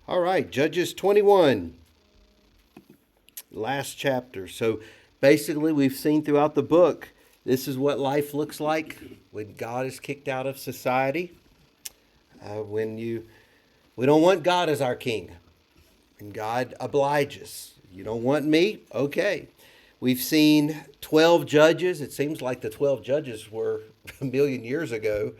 All right, Judges 21, last chapter. So basically, we've seen throughout the book, this is what life looks like when God is kicked out of society. We don't want God as our king, and God obliges. You don't want me? Okay. We've seen 12 judges. It seems like the 12 judges were a million years ago.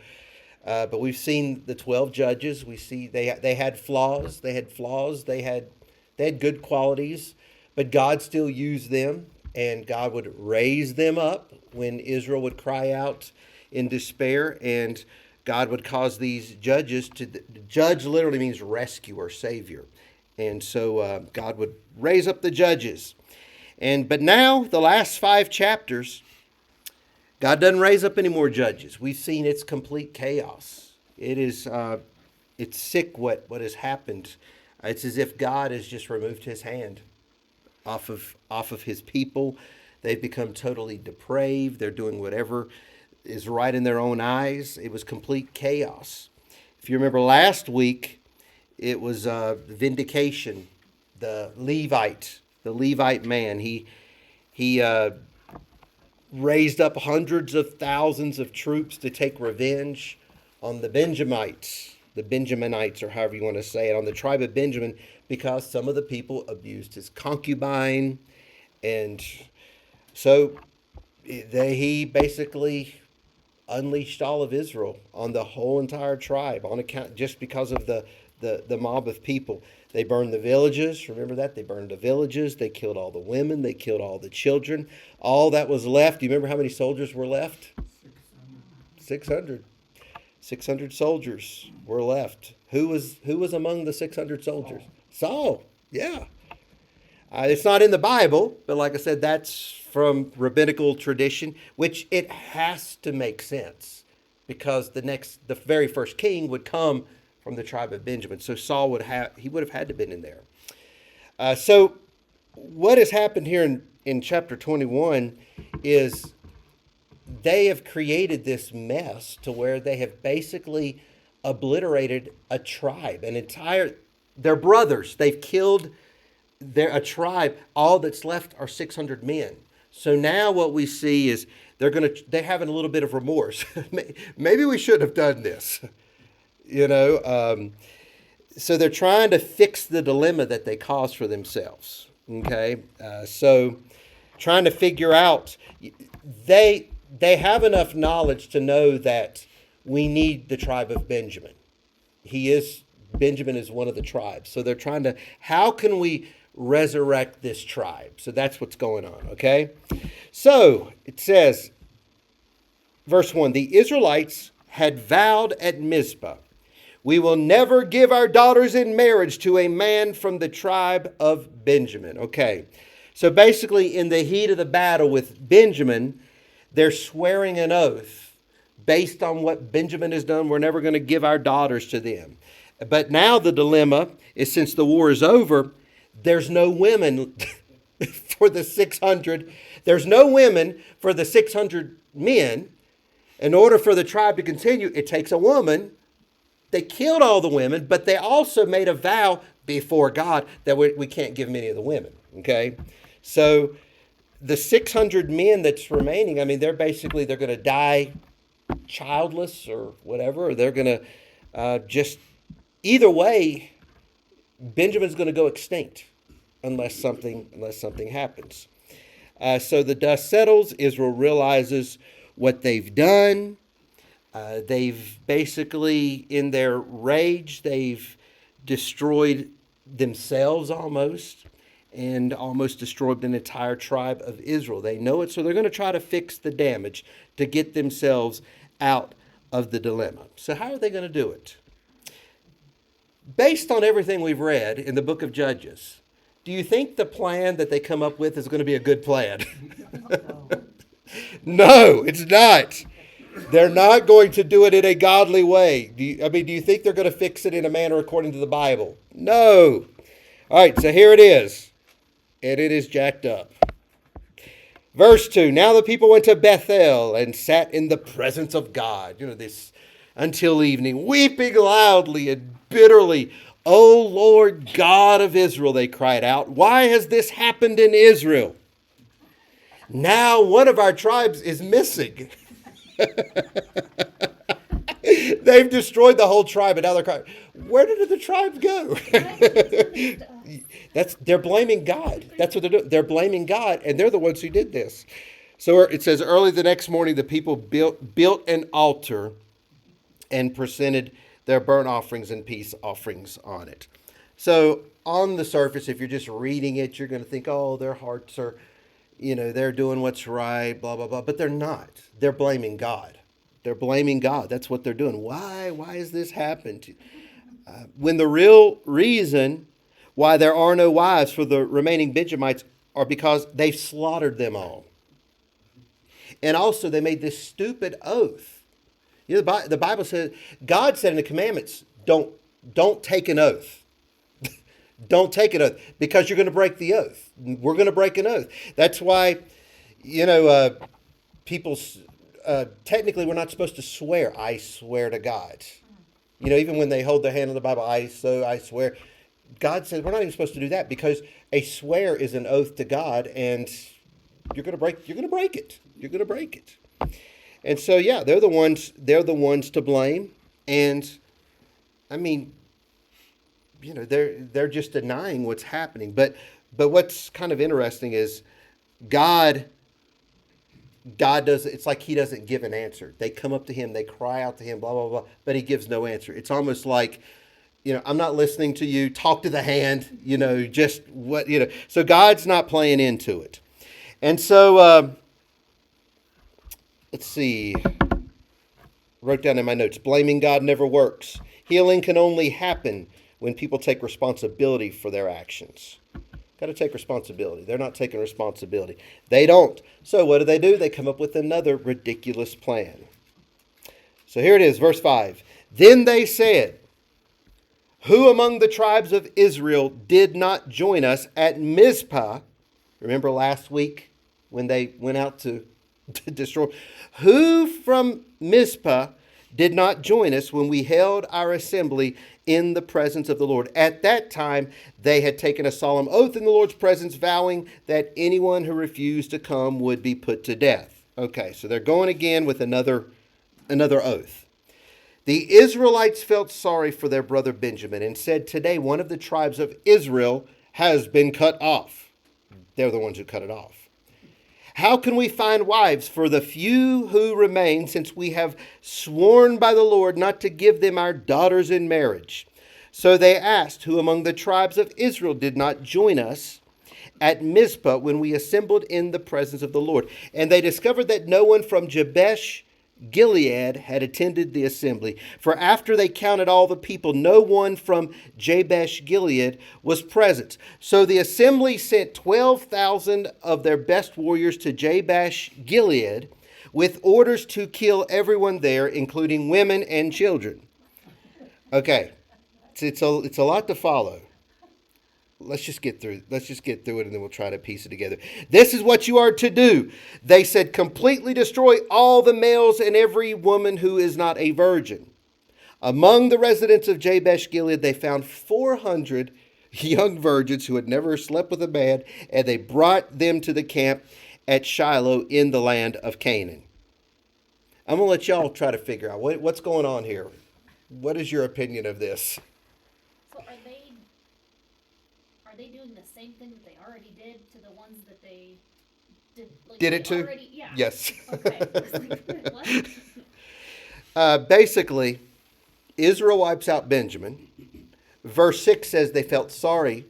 But we've seen the 12 judges. We see they had flaws. They had flaws. They had good qualities, but God still used them, and God would raise them up when Israel would cry out in despair, and God would cause these judges to judge. Literally means rescue or savior, and so God would raise up the judges. But now the last 5 chapters, God doesn't raise up any more judges. We've seen it's complete chaos. It's sick what has happened. It's as if God has just removed his hand off of his people. They've become totally depraved. They're doing whatever is right in their own eyes. It was complete chaos. If you remember last week, it was vindication. The Levite man, he raised up hundreds of thousands of troops to take revenge on the Benjaminites, or however you want to say it, on the tribe of Benjamin, because some of the people abused his concubine. And so he basically unleashed all of Israel on the whole entire tribe on account just because of the mob of people. They burned the villages. Remember that? They burned the villages. They killed all the women. They killed all the children. All that was left. Do you remember how many soldiers were left? 600. 600 soldiers were left. Who was among the 600 soldiers? Saul. Yeah. It's not in the Bible, but like I said, that's from rabbinical tradition, which it has to make sense because the very first king would come from the tribe of Benjamin. So Saul would have had to been in there. So what has happened here in chapter 21 is they have created this mess to where they have basically obliterated a tribe, their brothers. They've killed a tribe. All that's left are 600 men. So now what we see is they're having a little bit of remorse. Maybe we shouldn't have done this. So they're trying to fix the dilemma that they caused for themselves. Okay, so trying to figure out, they have enough knowledge to know that we need the tribe of Benjamin. Benjamin is one of the tribes. So they're trying to, how can we resurrect this tribe? So that's what's going on, okay? So it says, verse 1, the Israelites had vowed at Mizpah, we will never give our daughters in marriage to a man from the tribe of Benjamin. Okay, so basically in the heat of the battle with Benjamin, they're swearing an oath based on what Benjamin has done. We're never going to give our daughters to them. But now the dilemma is, since the war is over, there's no women for the 600. There's no women for the 600 men. In order for the tribe to continue, it takes a woman. They killed all the women, but they also made a vow before God that we can't give many of the women, okay? So the 600 men that's remaining, I mean, they're going to die childless or whatever, or they're going to either way, Benjamin's going to go extinct unless something happens. So the dust settles. Israel realizes what they've done. They've basically, in their rage, they've destroyed themselves almost, and almost destroyed an entire tribe of Israel. They know it, so they're going to try to fix the damage to get themselves out of the dilemma. So how are they going to do it? Based on everything we've read in the book of Judges, do you think the plan that they come up with is going to be a good plan? No, it's not. They're not going to do it in a godly way. Do you think they're going to fix it in a manner according to the Bible? No. All right, so here it is. And it is jacked up. Verse 2, now the people went to Bethel and sat in the presence of God. This until evening, weeping loudly and bitterly "O Lord God of Israel," they cried out, "why has this happened in Israel? Now one of our tribes is missing." They've destroyed the whole tribe, and now they're crying, "Where did the tribe go?" They're blaming God. That's what they're doing. They're blaming God, and they're the ones who did this. So it says, early the next morning, the people built an altar and presented their burnt offerings and peace offerings on it. So on the surface, if you're just reading it, you're going to think, oh, their hearts are, they're doing what's right, blah, blah, blah. But they're not. They're blaming God. They're blaming God. That's what they're doing. Why has this happened? When the real reason why there are no wives for the remaining Benjamites are because they've slaughtered them all. And also they made this stupid oath. The Bible says, God said in the commandments, don't take an oath. Don't take an oath because you're going to break the oath. We're going to break an oath. That's why, people, technically we're not supposed to swear. I swear to God. Even when they hold their hand on the Bible, I swear. God says we're not even supposed to do that because a swear is an oath to God, and you're going to break it. You're going to break it. And so, yeah, they're the ones to blame. And I mean, they're just denying what's happening. But what's kind of interesting is God does, it's like he doesn't give an answer. They come up to him, they cry out to him, blah, blah, blah, but he gives no answer. It's almost like, I'm not listening to you, talk to the hand, just what, so God's not playing into it. And so, let's see, wrote down in my notes, blaming God never works. Healing can only happen when people take responsibility for their actions. Got to take responsibility. They're not taking responsibility. They don't. So what do? They come up with another ridiculous plan. So here it is, verse 5. Then they said, who among the tribes of Israel did not join us at Mizpah? Remember last week when they went out to destroy? Who from Mizpah did not join us when we held our assembly in the presence of the Lord? At that time, they had taken a solemn oath in the Lord's presence, vowing that anyone who refused to come would be put to death. Okay, so they're going again with another oath. The Israelites felt sorry for their brother Benjamin and said, today one of the tribes of Israel has been cut off. They're the ones who cut it off. How can we find wives for the few who remain, since we have sworn by the Lord not to give them our daughters in marriage? So they asked, who among the tribes of Israel did not join us at Mizpah when we assembled in the presence of the Lord? And they discovered that no one from Jabesh Gilead had attended the assembly. For after they counted all the people, no one from Jabesh Gilead was present. So the assembly sent 12,000 of their best warriors to Jabesh Gilead with orders to kill everyone there, including women and children. Okay, it's a lot to follow. Let's just get through it, and then we'll try to piece it together. This is what you are to do. They said, completely destroy all the males and every woman who is not a virgin. Among the residents of Jabesh Gilead, they found 400 young virgins who had never slept with a man, and they brought them to the camp at Shiloh in the land of Canaan. I'm going to let y'all try to figure out what's going on here. What is your opinion of this? So are they doing the same thing that they already did to the ones that they did? Like, did it to? Already, yeah. Yes. Okay. What? Basically, Israel wipes out Benjamin. Verse 6 says they felt sorry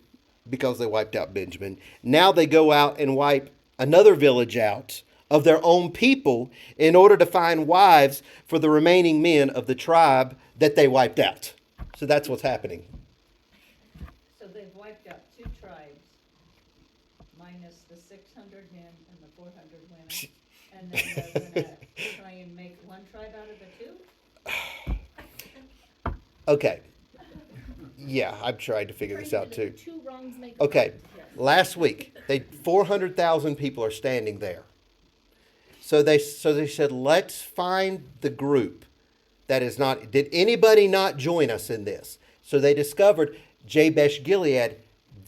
because they wiped out Benjamin. Now they go out and wipe another village out of their own people in order to find wives for the remaining men of the tribe that they wiped out. So that's what's happening. So they've wiped out two tribes, minus the 600 men and the 400 women. And then they're going to try and make one tribe out of the two? Okay. Yeah, I've tried to figure this out too. Two wrongs make a Okay, right. Yes. last week, 400,000 people are standing there. So they said, let's find the group that is not, did anybody not join us in this? So they discovered Jabesh Gilead,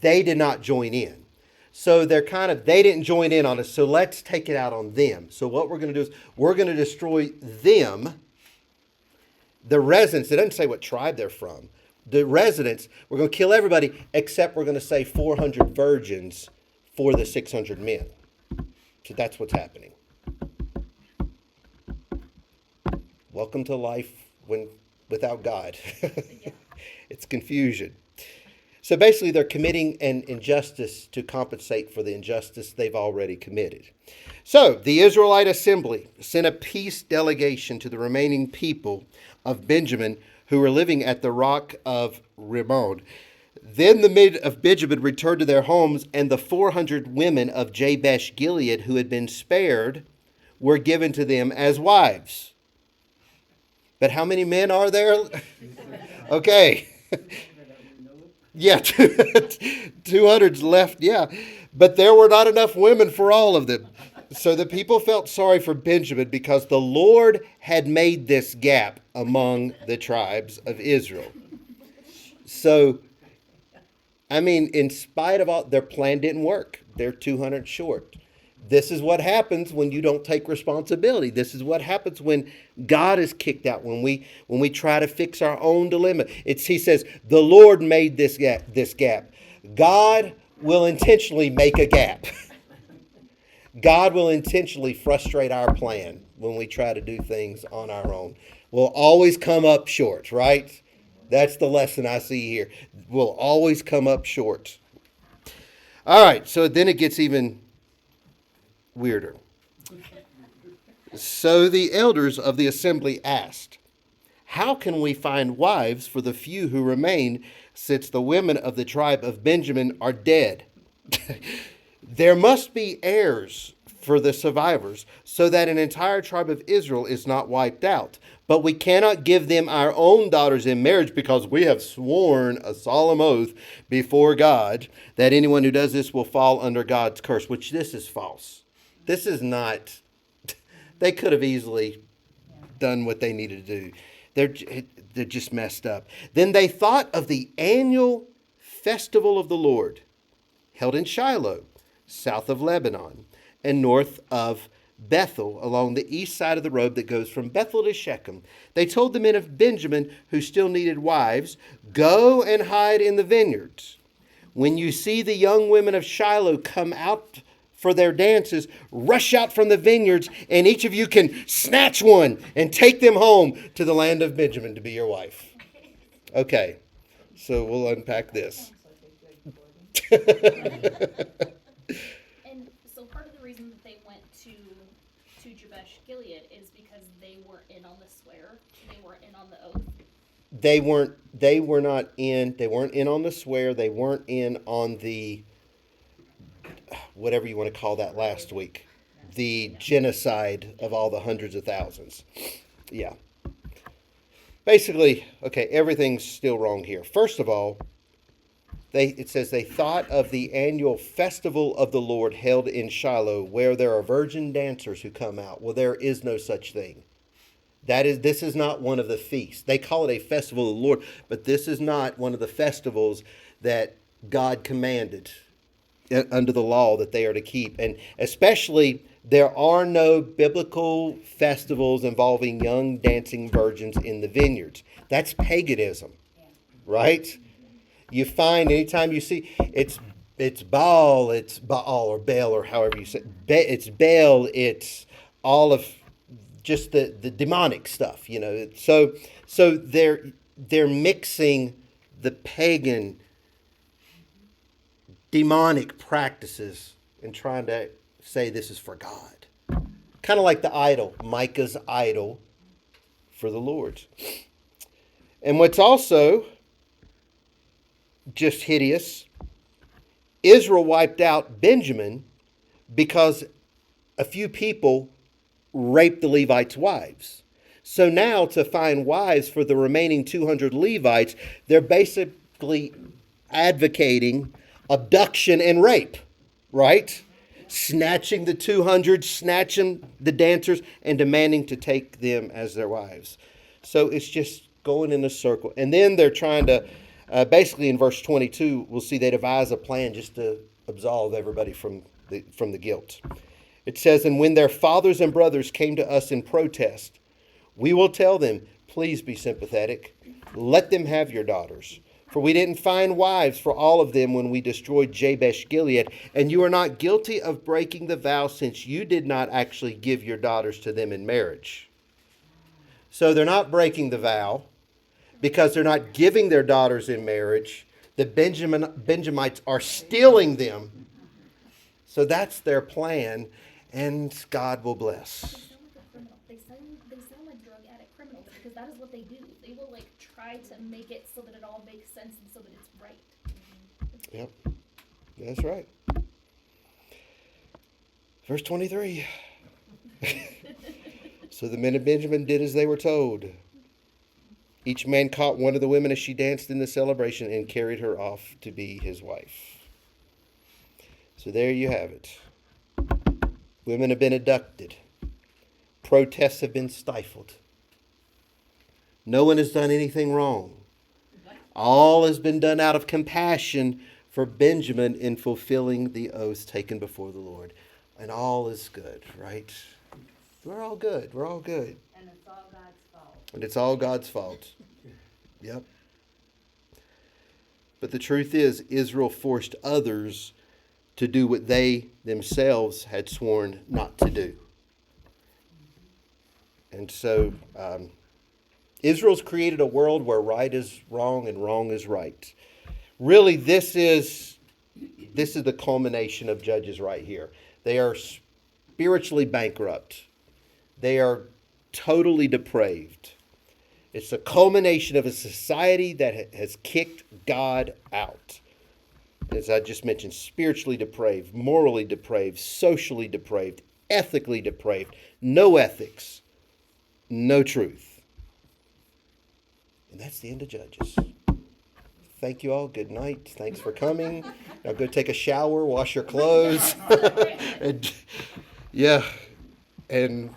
they did not join in. So they didn't join in on us. So let's take it out on them. So what we're going to do is we're going to destroy them, the residents. It doesn't say what tribe they're from. The residents, we're going to kill everybody except we're going to say 400 virgins for the 600 men. So that's what's happening. Welcome to life without God. It's confusion. So basically, they're committing an injustice to compensate for the injustice they've already committed. So the Israelite assembly sent a peace delegation to the remaining people of Benjamin who were living at the rock of Rimmon. Then the men of Benjamin returned to their homes, and the 400 women of Jabesh Gilead who had been spared were given to them as wives. But how many men are there? Okay. Yeah, 200's left, yeah. But there were not enough women for all of them. So the people felt sorry for Benjamin because the Lord had made this gap among the tribes of Israel. So, I mean, in spite of all, their plan didn't work. They're 200 short. This is what happens when you don't take responsibility. This is what happens when God is kicked out, when we try to fix our own dilemma. He says, the Lord made this gap. God will intentionally make a gap. God will intentionally frustrate our plan when we try to do things on our own. We'll always come up short, right? That's the lesson I see here. We'll always come up short. All right, so then it gets even weirder. So the elders of the assembly asked, "How can we find wives for the few who remain, since the women of the tribe of Benjamin are dead? There must be heirs for the survivors, so that an entire tribe of Israel is not wiped out. But we cannot give them our own daughters in marriage because we have sworn a solemn oath before God that anyone who does this will fall under God's curse," which this is false. This is not, they could have easily done what they needed to do. They're just messed up. Then they thought of the annual festival of the Lord held in Shiloh, south of Lebanon, and north of Bethel, along the east side of the road that goes from Bethel to Shechem. They told the men of Benjamin who still needed wives, "Go and hide in the vineyards. When you see the young women of Shiloh come out for their dances, rush out from the vineyards, and each of you can snatch one and take them home to the land of Benjamin to be your wife." Okay, so we'll unpack this. And so part of the reason that they went to Jabesh Gilead is because they weren't in on the swear. They weren't in on the oath. They weren't in on the swear. They weren't in on the, whatever you want to call that last week, the genocide of all the hundreds of thousands. Yeah. Basically, okay, everything's still wrong here. First of all, it says they thought of the annual festival of the Lord held in Shiloh, where there are virgin dancers who come out. Well, there is no such thing. This is not one of the feasts. They call it a festival of the Lord, but this is not one of the festivals that God commanded under the law that they are to keep. And especially, there are no biblical festivals involving young dancing virgins in the vineyards. That's paganism, right? You find anytime you see it's Baal or Baal or however you say it's Baal, it's all of just the demonic stuff, you know. So they're mixing the pagan demonic practices and trying to say this is for God. Kind of like the idol, Micah's idol for the Lord. And what's also just hideous, Israel wiped out Benjamin because a few people raped the Levites' wives. So now to find wives for the remaining 200 Levites, they're basically advocating abduction and rape, right? Snatching the 200, snatching the dancers, and demanding to take them as their wives. So it's just going in a circle. And then they're trying to Basically, in verse 22, we'll see they devise a plan just to absolve everybody from the guilt. It says, and when their fathers and brothers came to us in protest, we will tell them, please be sympathetic. Let them have your daughters. For we didn't find wives for all of them when we destroyed Jabesh Gilead. And you are not guilty of breaking the vow since you did not actually give your daughters to them in marriage. So they're not breaking the vow because they're not giving their daughters in marriage. The Benjamites are stealing them. So that's their plan, and God will bless. They sound like a criminal. They sound like drug addict criminals because that is what they do. They will like try to make it so that it all makes sense and so that it's right. Yep, that's right. Verse 23. So the men of Benjamin did as they were told. Each man caught one of the women as she danced in the celebration and carried her off to be his wife. So there you have it. Women have been abducted. Protests have been stifled. No one has done anything wrong. All has been done out of compassion for Benjamin in fulfilling the oaths taken before the Lord. And all is good, right? We're all good. We're all good. And it's all God's fault. And it's all God's fault. Yep. But the truth is, Israel forced others to do what they themselves had sworn not to do. And so Israel's created a world where right is wrong and wrong is right. Really, this is the culmination of Judges right here. They are spiritually bankrupt. They are totally depraved. It's a culmination of a society that has kicked God out. As I just mentioned, spiritually depraved, morally depraved, socially depraved, ethically depraved, no ethics, no truth. And that's the end of Judges. Thank you all. Good night. Thanks for coming. Now go take a shower, wash your clothes, and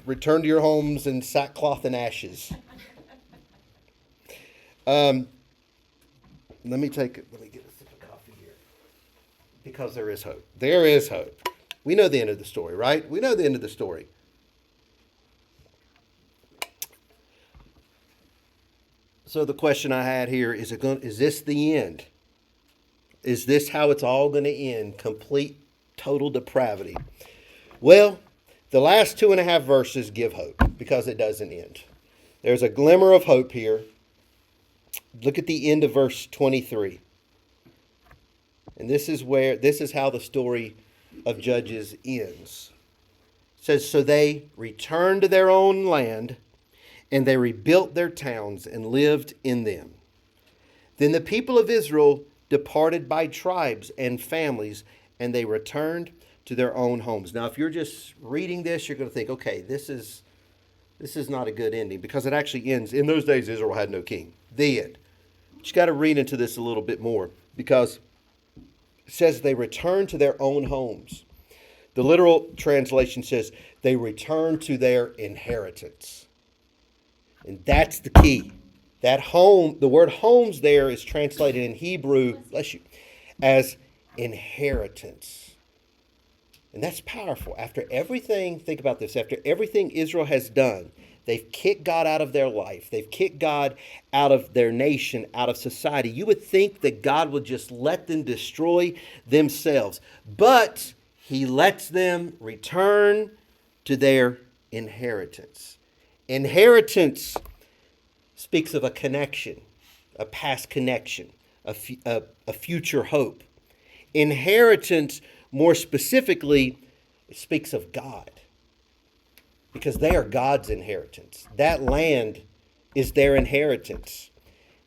return to your homes in sackcloth and ashes. Let me get a sip of coffee here. Because there is hope. There is hope. We know the end of the story, right? We know the end of the story. So the question I had here is this the end? Is this how it's all going to end? Complete, total depravity. Well, the last 2.5 verses give hope because it doesn't end. There's a glimmer of hope here. Look at the end of verse 23. And this is how the story of Judges ends. It says, so they returned to their own land, and they rebuilt their towns and lived in them. Then the people of Israel departed by tribes and families, and they returned to their own homes. Now, if you're just reading this, you're going to think, okay, this is not a good ending, because it actually ends. In those days, Israel had no king. The end. But you got to read into this a little bit more, because it says they returned to their own homes. The literal translation says they returned to their inheritance. And that's the key. That home, the word homes there is translated in Hebrew, bless you, as inheritance. And that's powerful. After everything, think about this, after everything Israel has done, they've kicked God out of their life. They've kicked God out of their nation, out of society. You would think that God would just let them destroy themselves. But he lets them return to their inheritance. Inheritance speaks of a connection, a past connection, a future hope. Inheritance, more specifically, speaks of God, because they are God's inheritance. That land is their inheritance.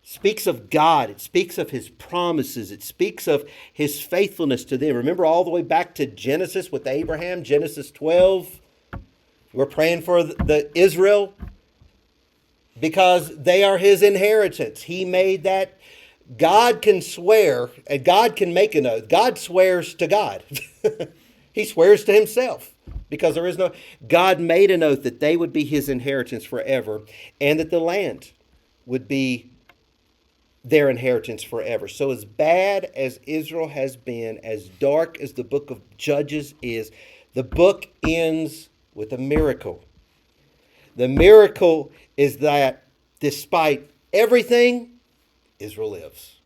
It speaks of God. It speaks of his promises. It speaks of his faithfulness to them. Remember all the way back to Genesis with Abraham, Genesis 12. We're praying for the Israel because they are his inheritance. He made that. God can swear, and God can make an oath. God swears to God. He swears to himself because there is no... God made an oath that they would be his inheritance forever, and that the land would be their inheritance forever. So as bad as Israel has been, as dark as the book of Judges is, the book ends with a miracle. The miracle is that despite everything, Israel lives.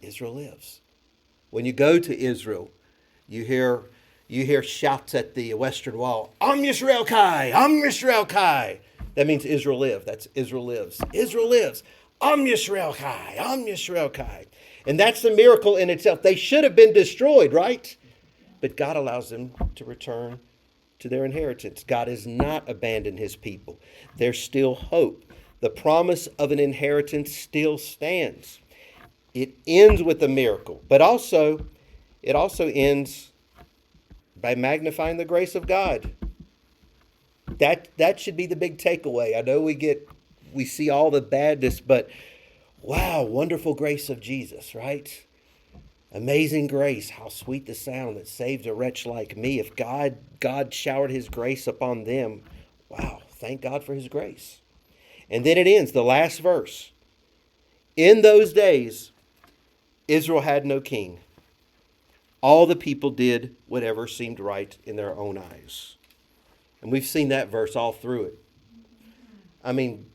Israel lives. When you go to Israel, you hear shouts at the Western Wall, Am Yisrael Kai, Am Yisrael Kai. That means Israel lives. That's Israel lives. Israel lives. Am Yisrael Kai, Am Yisrael Kai. And that's the miracle in itself. They should have been destroyed, right? But God allows them to return to their inheritance. God has not abandoned his people. There's still hope. The promise of an inheritance still stands. It ends with a miracle, but it also ends by magnifying the grace of God. That should be the big takeaway. I know we see all the badness, but wow, wonderful grace of Jesus, right? Amazing grace, how sweet the sound that saved a wretch like me. If God showered his grace upon them, wow, thank God for his grace. And then it ends, the last verse. In those days, Israel had no king. All the people did whatever seemed right in their own eyes. And we've seen that verse all through it. I mean,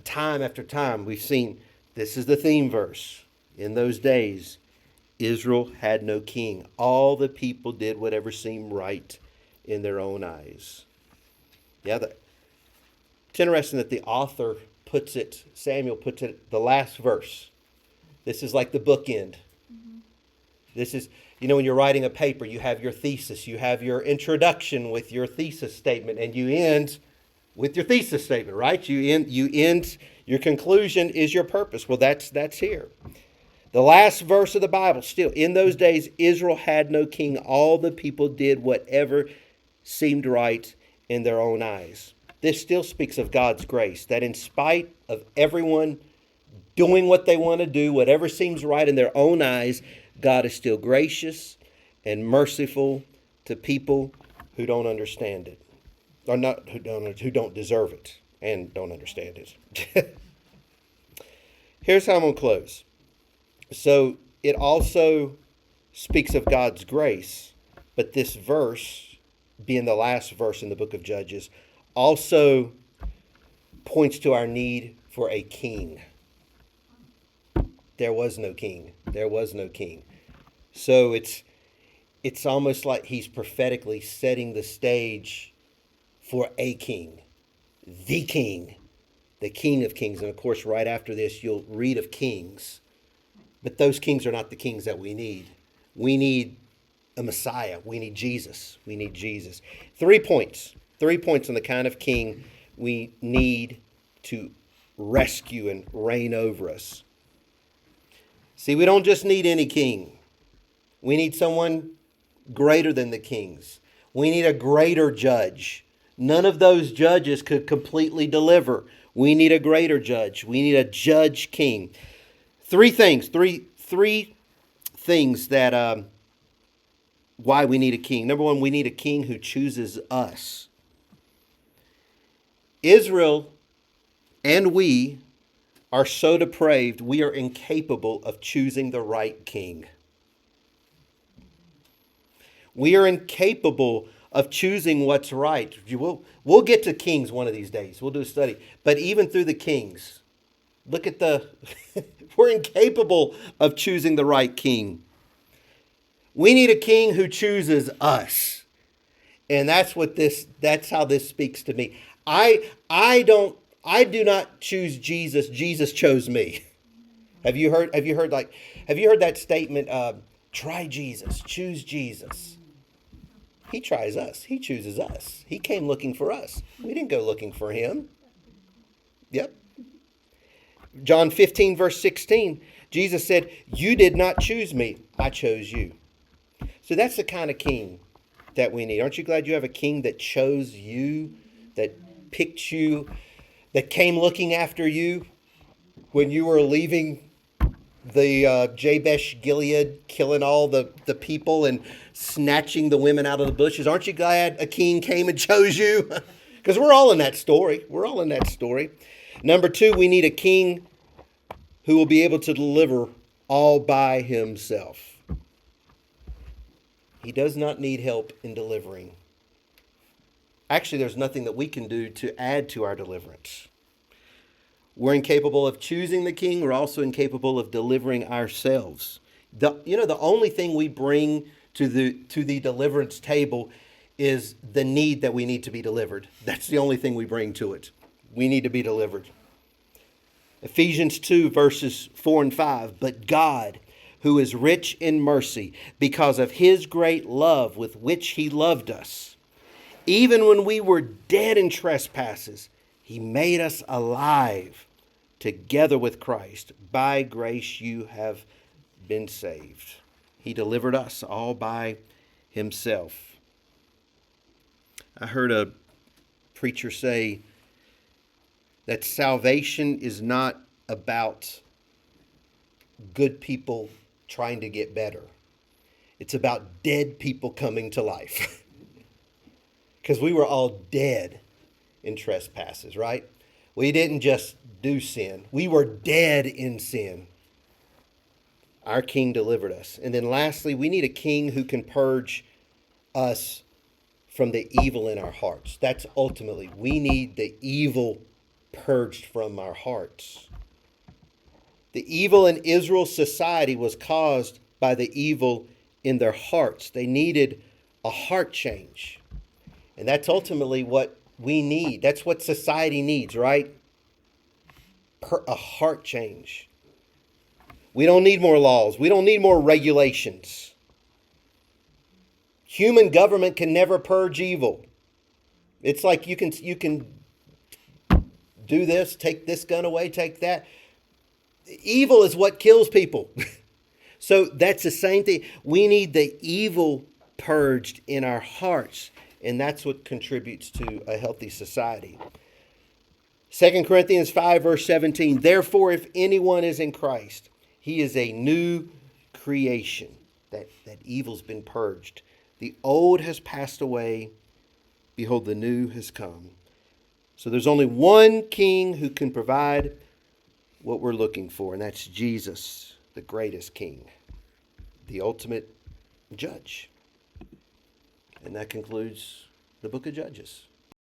time after time, we've seen this is the theme verse. In those days, Israel had no king. All the people did whatever seemed right in their own eyes. Yeah, it's interesting that the author puts it, Samuel puts it, the last verse. This is like the bookend. This is, when you're writing a paper, you have your thesis, you have your introduction with your thesis statement, and you end with your thesis statement, right? You end, your conclusion is your purpose. Well, that's here. The last verse of the Bible, still, in those days, Israel had no king. All the people did whatever seemed right in their own eyes. This still speaks of God's grace, that in spite of everyone doing what they want to do, whatever seems right in their own eyes, God is still gracious and merciful to people who don't understand it, or not who don't deserve it and don't understand it. Here's how I'm going to close. So it also speaks of God's grace, but this verse, being the last verse in the book of Judges, also points to our need for a king. There was no king. There was no king. So it's almost like he's prophetically setting the stage for a king, the King of Kings. And of course, right after this, you'll read of kings. But those kings are not the kings that we need. We need a Messiah. We need Jesus. We need Jesus. 3 points. 3 points on the kind of king we need to rescue and reign over us. See, we don't just need any king. We need someone greater than the kings. We need a greater judge. None of those judges could completely deliver. We need a greater judge. We need a judge king. Three things that why we need a king. Number one, we need a king who chooses us. Israel and we are so depraved, we are incapable of choosing the right king. We are incapable of choosing what's right. We'll get to kings one of these days. We'll do a study. But even through the kings, look at we're incapable of choosing the right king. We need a king who chooses us. And that's how this speaks to me. I do not choose Jesus. Jesus chose me. Have you heard that statement? Try Jesus, choose Jesus. He tries us. He chooses us. He came looking for us. We didn't go looking for him. Yep. John 15, verse 16, Jesus said, "You did not choose me. I chose you." So that's the kind of king that we need. Aren't you glad you have a king that chose you, that picked you, that came looking after you when you were leaving the Jabesh Gilead, killing all the people and snatching the women out of the bushes? Aren't you glad a king came and chose you? Because we're all in that story. We're all in that story. Number two, we need a king who will be able to deliver all by himself. He does not need help in delivering. Actually, there's nothing that we can do to add to our deliverance. We're incapable of choosing the king. We're also incapable of delivering ourselves. The only thing we bring to the deliverance table is the need that we need to be delivered. That's the only thing we bring to it. We need to be delivered. Ephesians 2, verses 4 and 5. But God, who is rich in mercy, because of his great love with which he loved us, even when we were dead in trespasses, he made us alive together with Christ. By grace you have been saved. He delivered us all by himself. I heard a preacher say that salvation is not about good people trying to get better. It's about dead people coming to life. Because we were all dead in trespasses, right? We didn't just do sin. We were dead in sin. Our king delivered us. And then lastly, we need a king who can purge us from the evil in our hearts. That's ultimately, we need the evil purged from our hearts. The evil in Israel's society was caused by the evil in their hearts. They needed a heart change. And that's ultimately what we need. That's what society needs, right? A heart change. We don't need more laws. We don't need more regulations. Human government can never purge evil. It's like you can do this, take this gun away, take that. Evil is what kills people. So that's the same thing. We need the evil purged in our hearts. And that's what contributes to a healthy society. 2 Corinthians 5, verse 17. Therefore, if anyone is in Christ, he is a new creation. That evil's been purged. The old has passed away. Behold, the new has come. So there's only one king who can provide what we're looking for, and that's Jesus, the greatest king, the ultimate judge. And that concludes the book of Judges.